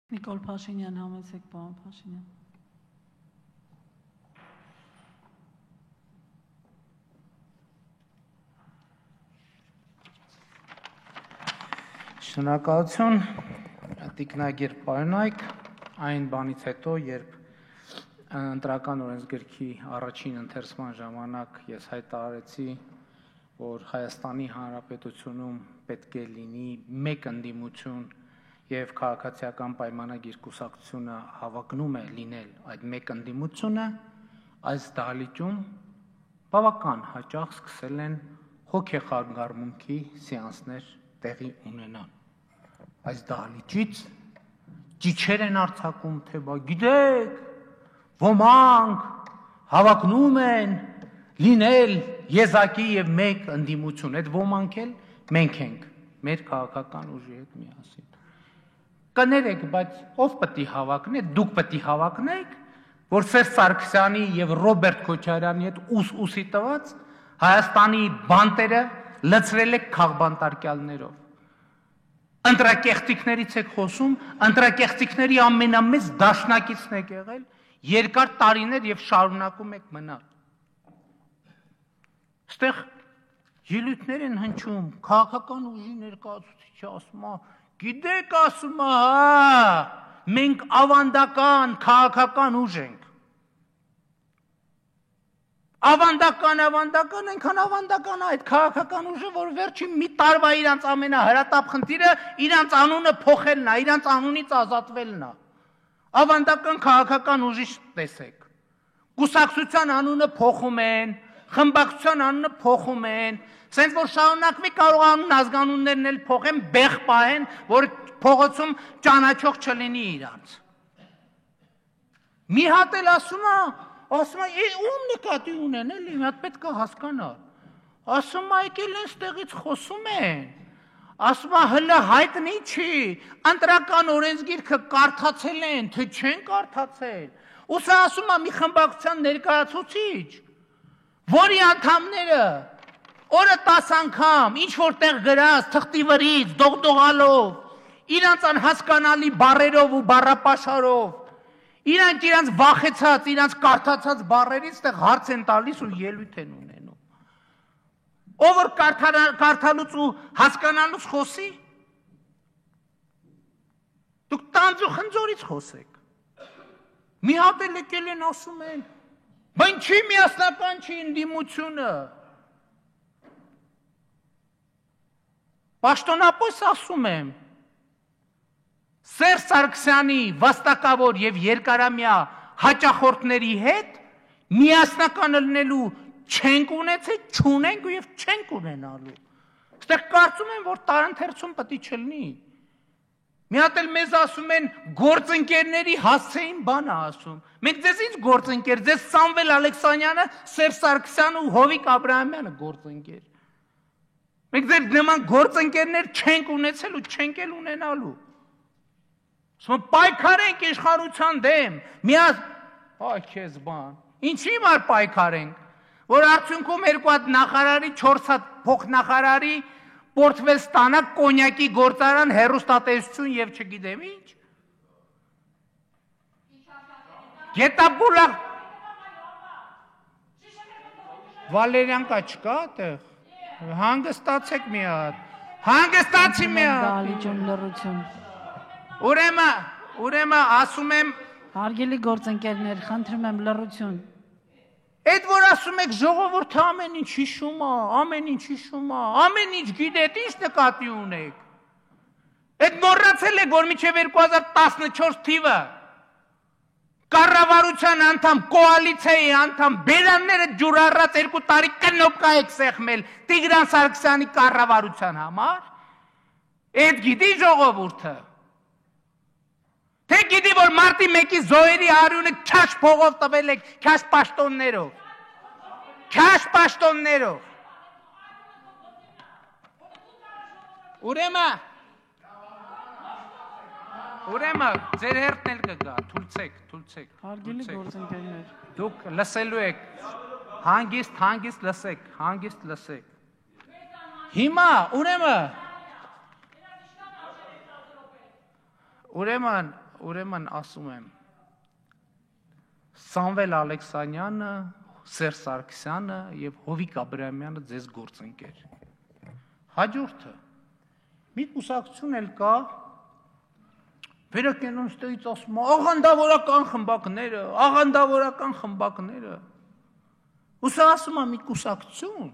Նիկոլ Փաշինյան, համեցեք, պարոն Փաշինյան։ Շնորհակալություն, տիկնագիր պարոնայք, այն բանից հետո, երբ ընտրական օրենսգրքի առաջին ընթերցման ժամանակ ես հայտարարեցի, որ Հայաստանի Հանրապետությունում պետք է լինի մեկ ընդդիմություն եւ քաղաքացիական պայմանագիր կուսակցությունը հավակնում է լինել այդ մեկ ընդդիմությունը, այս դահլիճում բավական հաճախ սկսել են հոգեխանգարմունքի սեանսներ տեղի ունենալ։ Այս դահլիճից ճիչեր են արձակում, թե բա գիտեք, ոմանք հավակնում են լինել եզակի եւ մեկ ընդդիմություն, այդ ոմանք էլ մենք ենք, մեր քաղաքական ուժի հետ միասին։ Կներեք, բայց ով պետք է հավակնի, դուք պետք է հավակնեք, որ Սերժ Սարգսյանի եւ Ռոբերտ Քոչարյանի հետ ուսի տված Հայաստանի բանտերը լցրել եք քաղբանտարկյալներով։ Ընտրակեղծիքներից եք խոսում, ընտրակեղծիքների ամենամեծ դաշնակիցն եք եղել, երկար տարիներ եւ շարունակում եք մնալ։ Այստեղ ելույթներ են հնչում, քաղաքական ուժի ներկայացուցիչը ասում է, գիտեք, ասում է, մենք ավանդական քաղաքական ուժ ենք։ Ավանդական, այնքան ավանդական է այդ քաղաքական ուժը, որ վերջին մի տարվա իրանց ամենահրատապ խնդիրը իրանց անունը փոխելն է, իրանց անունից ազատվելն է։ Ավանդական քաղաքական ուժի տեսեք։ Կուսակցության անունը փոխում են, խմբակցության անունը փոխում են, սենց որ շարունակվի կարող անուն ազգանուններն էլ փոխեն, բեղ պահեն, որ փողոցում ճանաչող չլինի իրանց։ Մի հատ էլ ասում է, ում նկատի ունեն էլի, մի հատ պետք է հասկանալ։ Ասում է, եկել են ստեղից խոսում են։ Ասում է, հլը հայտնի չի, ընտրական օրենսգիրքը կարդացել են, թե չեն կարդացել։ Ուսա ասում է, մի խմբակցության ներկայացուցիչ, որի անդամները օրը 10 անգամ, ինչ որտեղ գրած, թղթի վրից, դողդողալով, իրանց անհասկանալի բառերով ու բառապաշարով, իրանց վախեցած, իրանց կարդացած բառերից տեղ հարց են տալիս ու ելույթ են ունենում։ Ով որ կարդալուց ու հասկանալուց խոսի, դուք տանձ ու խնձորից խոսեք։ Մի հատ էլ եկել են ասում են, բան չի միասնական չի ընդդիմությունը։ Պաշտոնապես ասում եմ, Սերժ Սարգսյանի վաստակավոր եւ երկարամյա հաճախորդների հետ միասնական լինելու չենք ունեցել, չունենք եւ չենք ունենալու։ Այստեղ կարծում եմ, որ տարընթերցում պետք է չլինի։ Մի հատ էլ մեզ ասում են գործընկերների հասցեին բան է ասում։ Մենք ձեզ ինչ գործընկեր, ձեզ Սամվել Ալեքսանյանը, Սերժ Սարգսյանը ու Հովիկ Աբրահամյանը գործընկեր։ Մենք ձեր նման գործընկերներ չենք ունեցել ու չենք էլ ունենալու։ Ասում պայքարենք իշխանության դեմ, այ քեզ բան, ինչի մար պայքարենք, որ արդյունքում 2 հատ նախարարի, 4 հատ փոխնախարարի պորտֆել ստանակ կոնյակի գործարան, հեռուստատեսություն եւ չգիտեմ ինչ։ Գետաբուլախ Վալերյան կա չկա այդտեղ։ Հանգստացեք մի հատ։ Հանգստացի մի հատ։ Դահլիճում լռություն։ Ուրեմն ասում եմ, հարգելի գործընկերներ, խնդրում եմ լռություն։ Այդ որ ասում եք ժողովուրդը ամեն ինչ հիշում է, ամեն ինչ գիտեք, ինչ նկատի ունեք։ Այդ մոռացել եք, որ մինչև 2014 թիվը կառավարության անդամ, կոալիցիայի անդամ, բերանները ջուր առած 2 տարի կնոպկա եք սեղմել Տիգրան Սարգսյանի կառավարության համար։ Այդ գիտի ժողովուրդը։ Թե գիտի, որ մարտի 1-ի զոհերի արյունը քաշ փողով տվել եք, քաշ պաշտոններով։ Ուրեմն, ձեր հերթն էլ կգա, թույլցեք։ Հարգելի գործընկերներ։ Դուք լսելու եք, հանգիստ լսեք։ Հիմա, ուրեմն, ուրեմն ասում եմ Սամվել Ալեքսանյանը, Սերժ Սարգսյանը եւ Հովիկ Աբրահամյանը ձեզ գործընկեր։ Հաջորդը մի կուսակցություն էլ կա, վերակենում ստեղից ասում աղանդավորական խմբակները։ Ու սա ասում է մի կուսակցություն,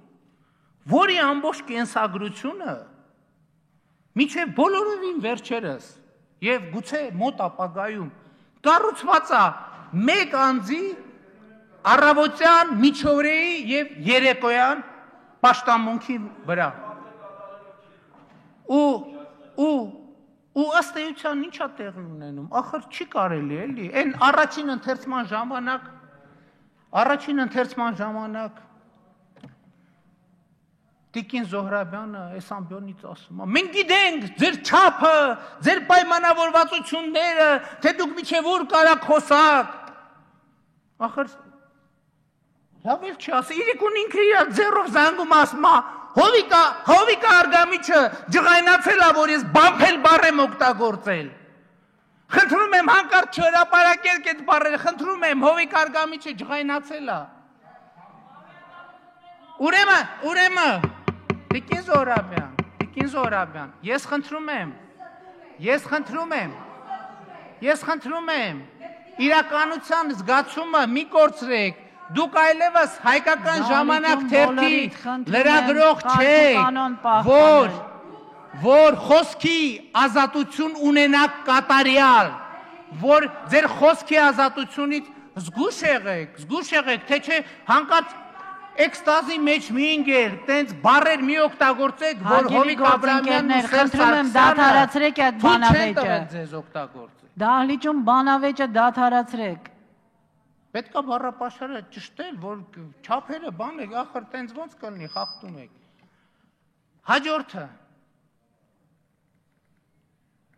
որի ամբողջ կենսագրությունը միջև բոլորովին վերջերս եւ գուցե մոտ ապագայում կառուցված է մեկ անձի առավոտյան, միջօրեի եւ երեկոյան պաշտամունքի վրա։ Ու ըստ էության ի՞նչ է տեղի ունենում, ախր չի կարելի էլի, այն առաջին ընթերցման ժամանակ Տիկին Զոհրաբյանը այս ամբյոնից ասում է. մենք գիտենք ձեր չափը, ձեր պայմանավորվածությունները, թե դուք միջև ուր կարաք խոսակ։ Ախր լավ էլ չի ասի, իրիկուն ինքը իր ձեռով զանգում ասում է, Հովիկա Արգամիչը ջղայնացել է, որ ես բամփել բառ եմ օգտագործել։ Խնդրում եմ հանկարծ չհրապարակեք այդ բառերը, խնդրում եմ, Հովիկ Արգամիչը ջղայնացել է։ Ուրեմն Տիկին Զոհրաբյան, ես խնդրում եմ, իրականության զգացումը մի կորցրեք, դուք այլևս հայկական ժամանակ թերթի լրագրող չեք, որ խոսքի ազատություն ունենաք կատարյալ, որ ձեր խոսքի ազատությունից զգուշ եղեք, թե չէ հանկարծ էքստազի մեջ մի ինգեր, տենց բառեր մի օգտագործեք, որ Հովիկ Աբրահամյանն ու Սերժ Սարգսյանը թույլ չեն տվել ձեզ օգտագործել։ Դահլիճում բանավեճը դադարացրեք։ Պետք է բառապաշարը ճշտել, որ չափերը բանեք, ախր տենց ոնց կլինի, խախտում եք։ Հաջորդը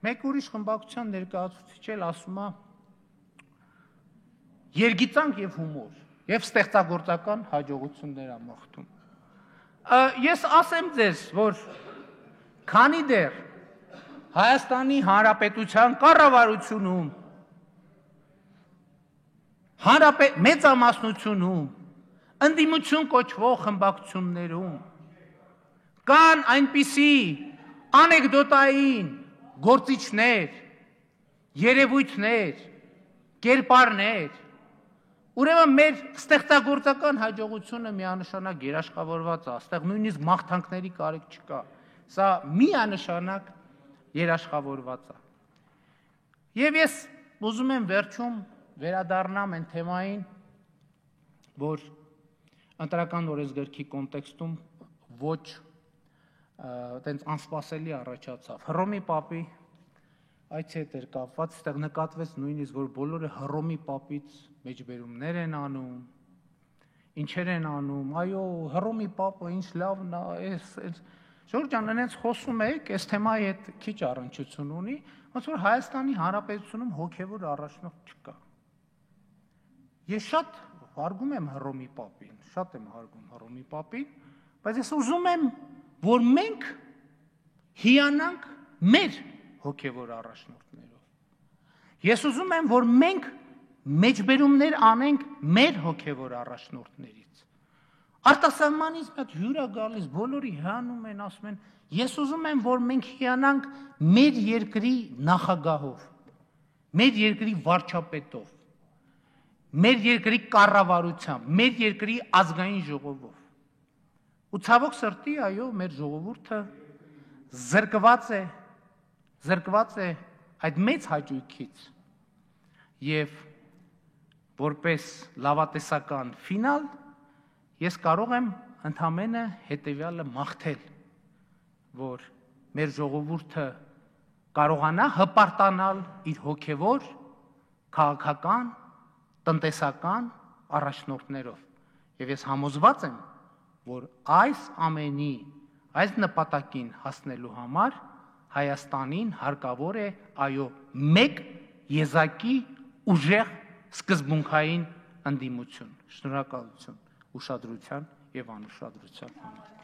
մեկ ուրիշ խմբակցության ներկայացուցիչ էլ ասում է երգիծանք եւ հումոր եւ ստեղծագործական հաջողություններ է մաղթում։ Ես ասեմ ձեզ, որ քանի դեռ Հայաստանի Հանրապետության կառավարությունում մեծամասնությունում ընդդիմություն կոչվող խմբակցություններում կան այնպիսի անեկդոտային գործիչներ, երևույթներ, կերպարներ, ուրեմն մեր ստեղծագործական հաջողությունը միանշանակ երաշխավորված է, այստեղ նույնիսկ մաղթանքների կարիք չկա, սա միանշանակ երաշխավորված է։ Եվ ես ուզում եմ վերջում վերադառնամ այն թեմային, որ ընտրական օրենսգրքի կոնտեքստում ոչ տենց անսպասելի առաջացավ։ Հռոմի Պապի այցի հետ էր կապված, այստեղ նկատվեց նույնիսկ, որ բոլորը Հռոմի Պապից մեջբերումներ են անում, ինչեր են անում, այո, Հռոմի Պապը ինչ լավն է, Ժորժ ջան, այնց խոսում եք, այս թեմայի հետ քիչ առնչություն ունի, ոնց որ Հայաստանի Հանրապետությունում հոգևոր առաջնորդ չկա։ Ես շատ հարգում եմ Հռոմի Պապին, բայց ես ուզում եմ, որ մենք հիանանք մեր հոգևոր առաջնորդներով։ Ես ուզում եմ, որ մենք մեջբերումներ անենք մեր հոգևոր առաջնորդներից։ Արտասահմանից մի հատ հյուր է գալիս, բոլորի հանում են, ասում են, ես ուզում եմ, որ մենք հիանանք մեր երկրի նախագահով, մեր երկրի վարչապետով, մեր երկրի կառավարությամբ, մեր երկրի ազգային ժողովով։ Ու ցավոք սրտի, այո, մեր ժողովուրդը զրկված է այդ մեծ հաճույքից եւ որպես լավատեսական ֆինալ ես կարող եմ ընդամենը հետեւյալը մաղթել, որ մեր ժողովուրդը կարողանա հպարտանալ իր հոգևոր, քաղաքական, տնտեսական առաջնորդներով եւ ես համոզված եմ, որ այս ամենի, այս նպատակին հասնելու համար Հայաստանին հարկավոր է, այո, մեկ եզակի ուժեղ սկզբունքային ընդդիմություն։ Շնորհակալություն ուշադրության եւ անուշադրության համար։